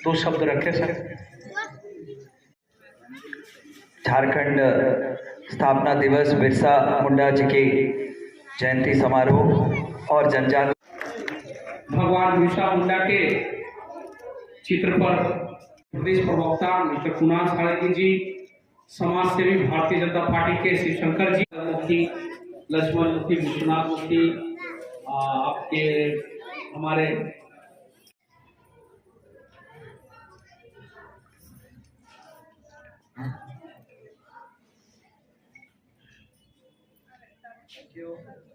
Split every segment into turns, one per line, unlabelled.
दो शब्द रखे सर। झारखंड स्थापना दिवस, बिरसा मुंडा जी की जयंती समारोह और जनजागरण।
भगवान बिरसा मुंडा के चित्र पर प्रदेश प्रवक्ता मिस्टर कुणाल साड़गी जी, समाज सेवी भारतीय जनता पार्टी के शिवशंकर जी, मुफ्ती लक्ष्मण मुफ्ती, विश्वनाथ मुफ्ती, आपके हमारे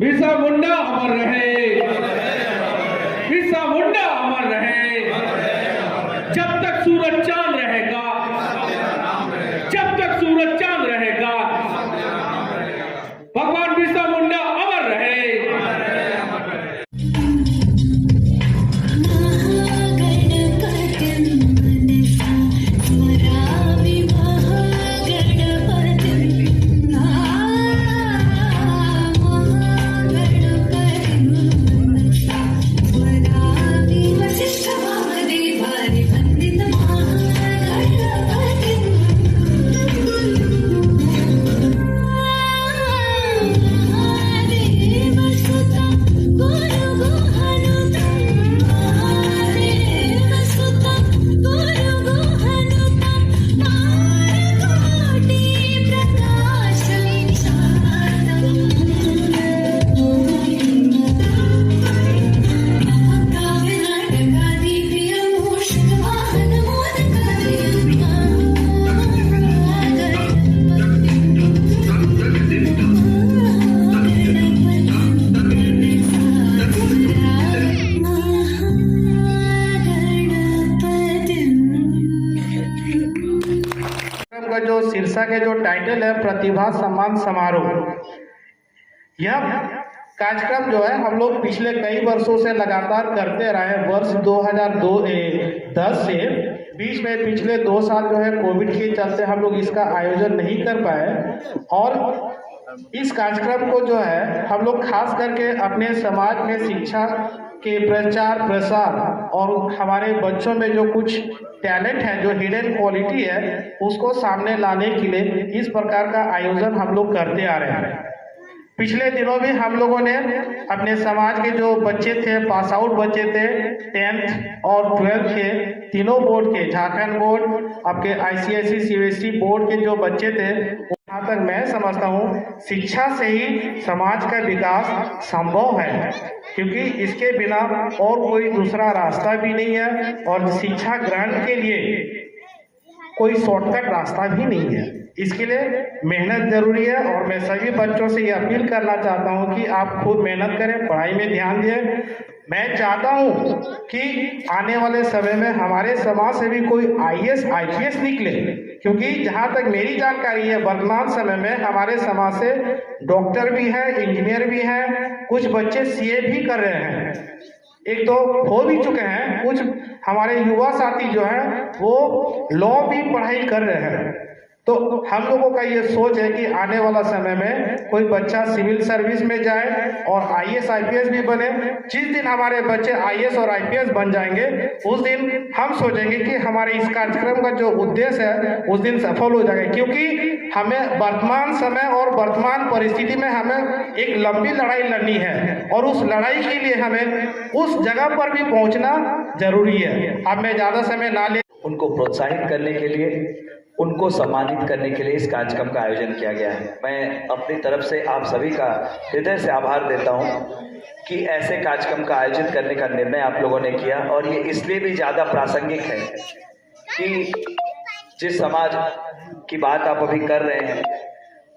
बिरसा मुंडा अमर रहे, बिरसा मुंडा अमर रहे, जब तक सूरज चांद रहेगा, जब तक सूरज चांद रहेगा, भगवान बिरसा मुंडा अमर रहे।
जो शीर्षक है, जो टाइटल है प्रतिभा सम्मान समारोह। यह कार्यक्रम जो है हम लोग पिछले कई वर्षों से लगातार करते रहे हैं। वर्ष 2010 से बीच में पिछले 2 साल जो है कोविड के चलते हम लोग इसका आयोजन नहीं कर पाए, और इस कार्यक्रम को जो है हम लोग खास करके अपने समाज में शिक्षा के प्रचार प्रसार और हमारे बच्चों में जो कुछ टैलेंट है, जो हिडन क्वालिटी है, उसको सामने लाने के लिए इस प्रकार का आयोजन हम लोग करते आ रहे हैं। पिछले दिनों भी हम लोगों ने अपने समाज के जो बच्चे थे, पास आउट बच्चे थे 10th और 12th के तीनों बोर्ड के, झारखंड बोर्ड, आपके ICSE CBSE बोर्ड के जो बच्चे थे, जहाँ तक मैं समझता हूँ शिक्षा से ही समाज का विकास संभव है, क्योंकि इसके बिना और कोई दूसरा रास्ता भी नहीं है, और शिक्षा ग्रहण के लिए कोई शॉर्टकट रास्ता भी नहीं है। इसके लिए मेहनत जरूरी है, और मैं सभी बच्चों से ये अपील करना चाहता हूँ कि आप खूब मेहनत करें, पढ़ाई में ध्यान दें। मैं चाहता हूँ कि आने वाले समय में हमारे समाज से भी कोई IAS IPS निकले, क्योंकि जहाँ तक मेरी जानकारी है वर्तमान समय में हमारे समाज से डॉक्टर भी है, इंजीनियर भी है, कुछ बच्चे CA भी कर रहे हैं, 1-2 हो भी चुके हैं। कुछ हमारे युवा साथी जो हैं वो लॉ भी पढ़ाई कर रहे हैं। तो हम लोगों का ये सोच है कि आने वाला समय में कोई बच्चा सिविल सर्विस में जाए और IAS IPS भी बने। जिस दिन हमारे बच्चे IAS और IPS बन जाएंगे, उस दिन हम सोचेंगे कि हमारे इस कार्यक्रम का जो उद्देश्य है उस दिन सफल हो जाएगा, क्योंकि हमें वर्तमान समय और वर्तमान परिस्थिति में हमें एक लंबी लड़ाई लड़नी है, और उस लड़ाई के लिए हमें उस जगह पर भी पहुंचना जरूरी है। अब मैं ज़्यादा समय ना ले,
उनको प्रोत्साहित करने के लिए, उनको सम्मानित करने के लिए इस कार्यक्रम का आयोजन किया गया है। मैं अपनी तरफ से आप सभी का हृदय से आभार देता हूं कि ऐसे कार्यक्रम का आयोजन करने का निर्णय आप लोगों ने किया, और ये इसलिए भी ज़्यादा प्रासंगिक है कि जिस समाज की बात आप अभी कर रहे हैं,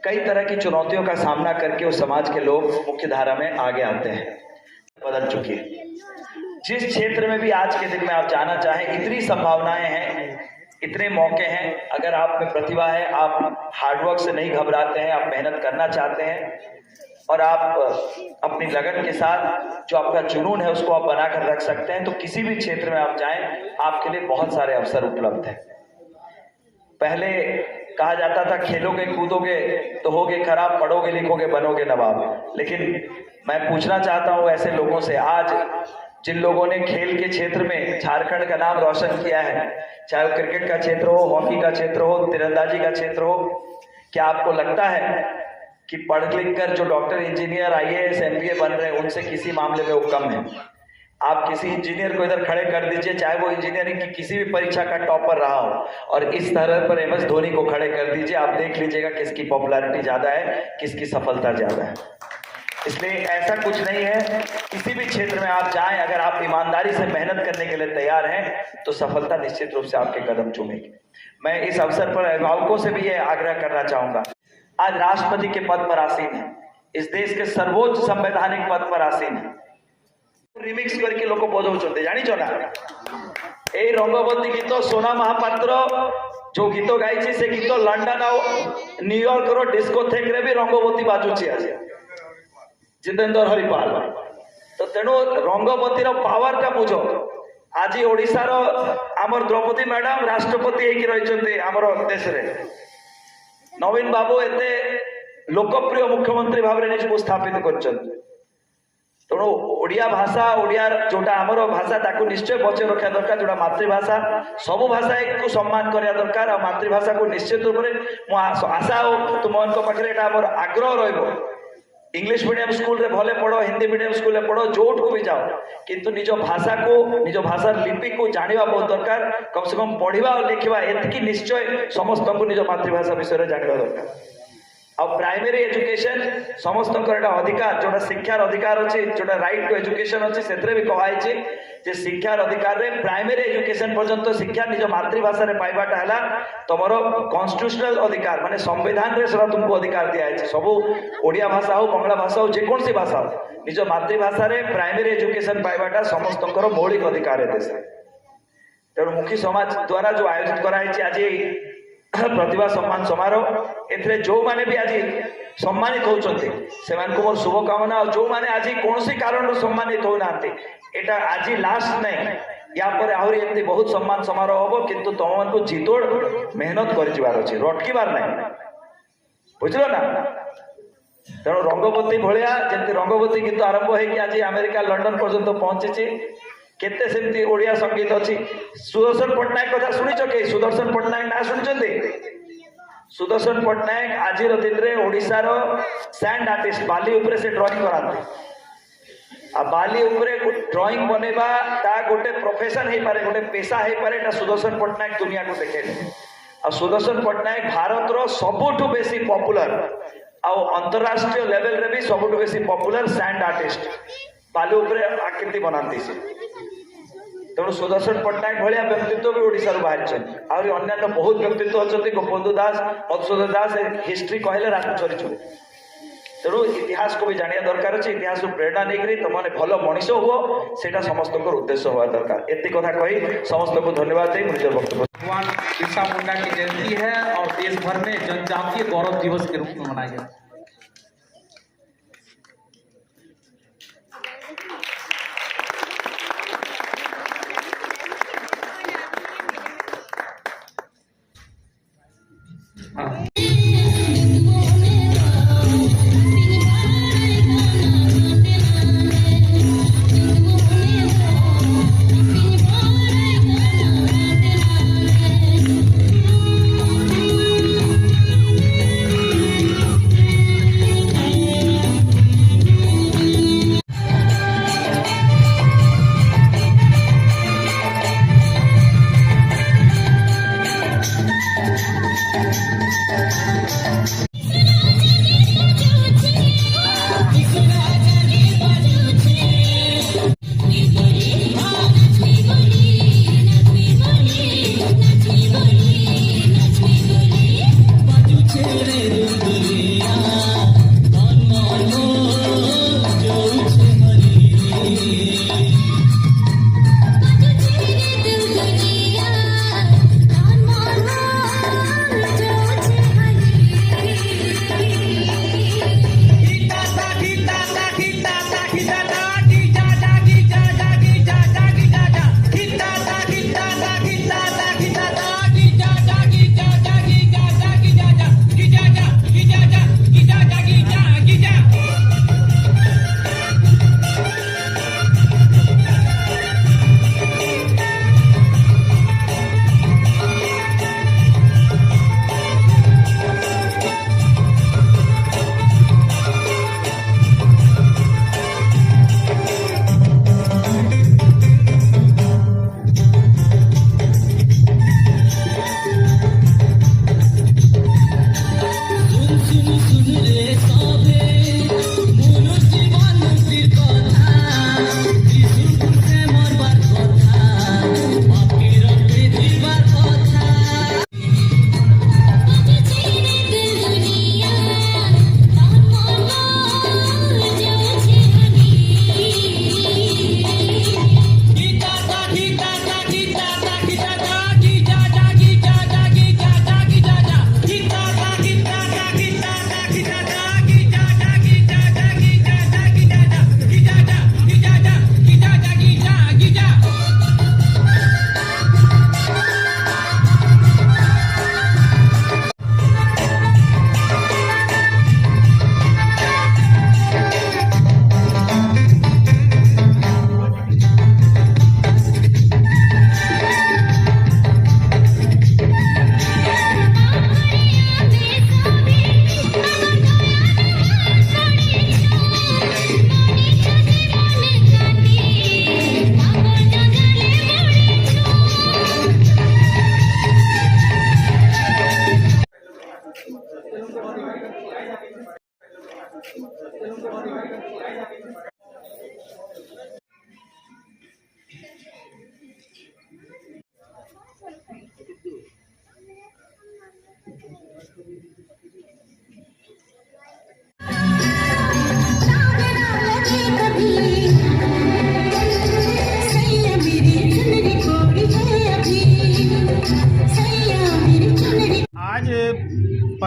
कई तरह की चुनौतियों का सामना करके उस समाज के लोग मुख्य धारा में आगे आते हैं, बदल चुकी है। जिस क्षेत्र में भी आज के दिन में आप जाना चाहें, इतनी संभावनाएं हैं, इतने मौके हैं। अगर आप में प्रतिभा है, आप हार्डवर्क से नहीं घबराते हैं, आप मेहनत करना चाहते हैं, और आप अपनी लगन के साथ जो आपका जुनून है उसको आप बनाकर रख सकते हैं, तो किसी भी क्षेत्र में आप जाएं, आपके लिए बहुत सारे अवसर उपलब्ध हैं। पहले कहा जाता था खेलोगे कूदोगे तो होगे खराब, पढ़ोगे लिखोगे बनोगे नवाब। लेकिन मैं पूछना चाहता हूं ऐसे लोगों से, आज जिन लोगों ने खेल के क्षेत्र में झारखंड का नाम रोशन किया है, चाहे वो क्रिकेट का क्षेत्र हो, हॉकी का क्षेत्र हो, तीरंदाजी का क्षेत्र हो, क्या आपको लगता है कि पढ़ लिख कर जो डॉक्टर, इंजीनियर, IAS, MBA बन रहे हैं उनसे किसी मामले में वो कम है? आप किसी इंजीनियर को इधर खड़े कर दीजिए, चाहे वो इंजीनियरिंग की किसी भी परीक्षा का टॉपर रहा हो, और इस तरह पर MS धोनी को खड़े कर दीजिए, आप देख लीजिएगा किसकी पॉपुलैरिटी ज्यादा है, किसकी सफलता ज्यादा है। इसलिए ऐसा कुछ नहीं है, किसी भी क्षेत्र में आप जाएं, अगर आप ईमानदारी से मेहनत करने के लिए तैयार हैं तो सफलता निश्चित रूप से आपके कदम चूमेगी। मैं इस अवसर पर अभिभावकों से भी यह आग्रह करना चाहूंगा, आज राष्ट्रपति के पद पर आसीन है, इस देश के सर्वोच्च संवैधानिक पद पर आसीन है, रिमिक्स करके लोग बजाउछन्ते जानिछ ना, ए रंगवती गीत सोना महापात्र जो गीत गाई से गीत लंडन आ न्यूयॉर्क रो डिस्कोथेक रे भी रंगवती बाजुची आज जितेंद्र हरिपाल। तो तेणु रंगवती रो पावर टा बुझो। आज ओडिशा रो आमर द्रौपदी मैडम राष्ट्रपति होइकी रहिचन्ते आमर देश रे, नवीन बाबू एते लोकप्रिय मुख्यमंत्री भाव में निजको स्थापित करछन्ते। तेणु ओडिया भाषा, ओडिया जोटा आमर भाषा ताकू निश्चय बचे रखा दरकार, जोटा मातृभाषा सबु भाषा को सम्मान करिया दरकार, और मातृभाषा को निश्चित रूप में आशा हो तुम पाखे आमर आग्रह रहिबो। इंग्लिश मीडियम स्कूल रे भले पढ़ो, हिंदी मीडियम स्कूल रे पढ़ो, जोट को भी जाओ, किंतु निज भाषा को, निज भाषा लिपि को जानिबा बहुत दरकार। कम से कम पढ़िबा और लिखिबा एतकी निश्चय समस्त को निज मातृभाषा विषय जानिबा दरकार। और प्राइमरी एजुकेशन समस्त अधिकार, जोटा शिक्षार अधिकार अच्छी, जोटा राइट टू एजुकेशन अच्छी, से भी कहुई जे शिक्षार अधिकार रे प्राइमरी एजुकेशन पर्यंत शिक्षा निज मातृभाषा रे पाइबाटा हला तमरो कॉन्स्टिट्यूशनल अधिकार, माने संविधान रे सरा तुमको अधिकार दिया है। सबू ओडिया भाषा हो, बंगला भाषा हो, जेकोसी भाषा हो, निज मातृभाषा रे प्राइमरी एजुकेशन पाइबाटा समस्त मौलिक अधिकार है देश। तेणु मुखी समाज द्वारा जो आयोजित कराई आज प्रतिभा सम्मान समारोह, एथरे जो माने भी आज सम्मानित होचंते सेमान को मोर शुभकामना। और जो माने आज कौन सी कारण सम्मानित हो नाते, एटा आज लास्ट नहीं, या पर आहरी एमती बहुत सम्मान समारोह होबो, किंतु तुम मन को जितोड़ मेहनत कर जिवार अछि, रटकीबार नहीं, बुझलो ना। तेणु रंगवती भलिया जेमती रंगवती गीत आरंभ होई कि आज अमेरिका लंडन पर्यंत पहुंची, केते सेमती ओडिया संगीत अच्छी। सुदर्शन पट्टनायक कथा शुणिच के? सुदर्शन पट्टनायक ना शुणिचंती? सुदर्शन पट्टनायक आज दिन में ओडिशा रो सैंड आर्टिस्ट, बाली उपरे से ड्राइंग कराते। आ बाली उपरे ड्राइंग बनेबा ता गोटे प्रोफेशन हे पारे, गोटे पेशा हे पारे, ता सुदर्शन पट्टनायक दुनिया को देखेले। आ सुदर्शन पट्टनायक भारत रो सबुठु बेसी पॉपुलर आ अंतरराष्ट्रीय लेवल रे भी सबुठु बेसी पॉपुलर सैंड आर्टिस्ट, बाली उपरे आकृति बनाती से। तेणु सुदर्शन पट्टनायक भाया व्यक्तित्व भी ओडिशा बाहर, आहरी अन्य बहुत व्यक्तित्व अच्छा, गोपबंधु दास, मधुसूदन दास, हिस्ट्री कहले रात चरी। तेणु इतिहास को भी जानिया दरकार अच्छे, इतिहास प्रेरणा नहीं तुमने भल मनीष हुआ, से समस्त उद्देश्य हुआ दरकार। एति कथा कही समस्त को धन्यवाद दे निज वक्तव्य।
भगवान बिरसा मुंडा की जयंती है और देश भर में जनजातीय गौरव दिवस के रूप में मनाया गया।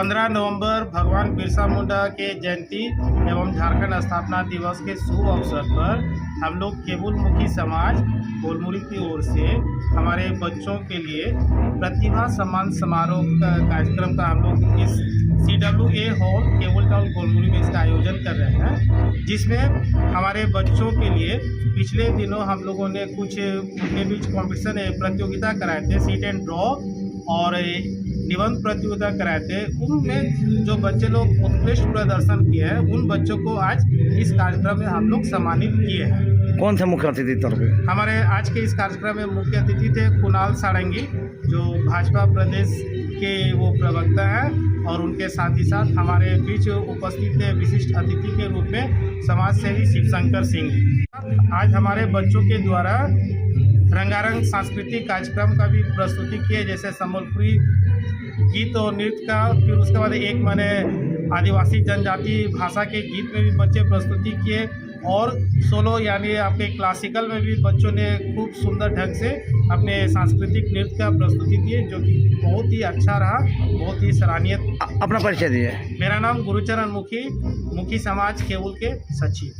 15 नवंबर भगवान बिरसा मुंडा के जयंती एवं झारखंड स्थापना दिवस के शुभ अवसर पर हम लोग केबुलमुखी समाज गोलमुरी की ओर से हमारे बच्चों के लिए प्रतिभा सम्मान समारोह का कार्यक्रम का हम लोग इस CWA hall cable town Golmuri में इसका आयोजन कर रहे हैं, जिसमें हमारे बच्चों के लिए पिछले दिनों हम लोगों ने कुछ उनके बीच कॉम्पिटिशन प्रतियोगिता कराए थे, सीट एंड ड्रॉ और निबंध प्रतियोगिता कराए थे। उनमें जो बच्चे लोग उत्कृष्ट प्रदर्शन किए हैं उन बच्चों को आज इस कार्यक्रम में हम लोग सम्मानित किए हैं।
कौन थे मुख्य अतिथि तौर पे?
हमारे आज के इस कार्यक्रम में मुख्य अतिथि थे कुणाल सारंगी, जो भाजपा प्रदेश के वो प्रवक्ता हैं, और उनके साथ ही साथ हमारे बीच उपस्थित थे विशिष्ट अतिथि के रूप में समाज सेवी शिवशंकर सिंह। आज हमारे बच्चों के द्वारा रंगारंग सांस्कृतिक कार्यक्रम का भी प्रस्तुति किए, जैसे संबलपुरी गीत और नृत्य का, फिर उसके बाद एक मैंने आदिवासी जनजाति भाषा के गीत में भी बच्चे प्रस्तुति किए, और सोलो यानी आपके क्लासिकल में भी बच्चों ने खूब सुंदर ढंग से अपने सांस्कृतिक नृत्य का प्रस्तुति दिए, जो कि बहुत ही अच्छा रहा, बहुत ही सराहनीय।
अपना परिचय दिए।
मेरा नाम गुरुचरण मुखी, मुखी समाज केबुल के सचिव।